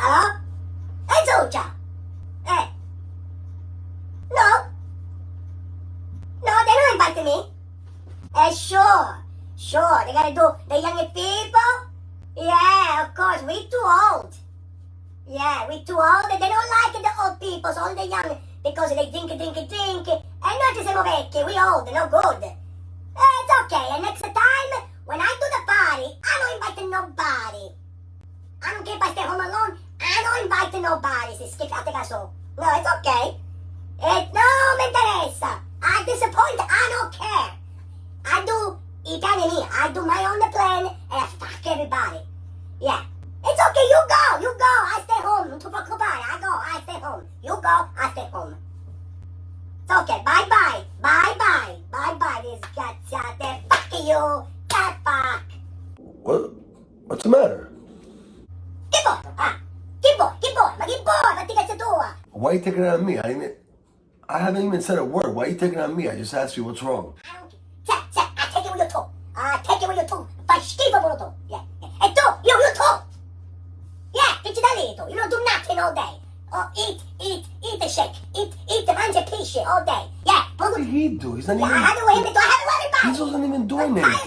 Hello? Hey, Zuccia! Hey! No? No, they don't invite me. Sure. They gotta do the young people? Yeah, of course, we too old. Yeah, we too old and they don't like the old people, so all the young, because they drink. And noi ci siamo vecchi, we old, no good. It's okay, and next time, when I do the party, I don't invite nobody. I don't care if I stay home alone, I don't invite nobody, se schifate caso. No, it's okay. No me interessa. I disappoint, I don't care. I do I piani miei, I do my own plan, and I fuck everybody. Yeah. It's okay, you go, I stay home, non ti preoccupare, I stay home. You go, I stay home. It's okay, bye-bye, disgraziate, fuck you, get fuck. What's the matter? Che vuoi? Ma che vuoi? Fatti cazzo tua. Why are you taking it on me? I haven't even said a word. Why are you taking it on me? I just asked you what's wrong. I don't care. I take it with you too. Fai schifo pure tu. Yeah. E tu, you too. Yeah, ficci da lì tu. You don't do nothing all day. Oh, eat and shake. Eat, mangia e pisce all day. Yeah. What did he do? He's not Yeah, even... I have it with him. I have it with everybody. He wasn't even doing anything.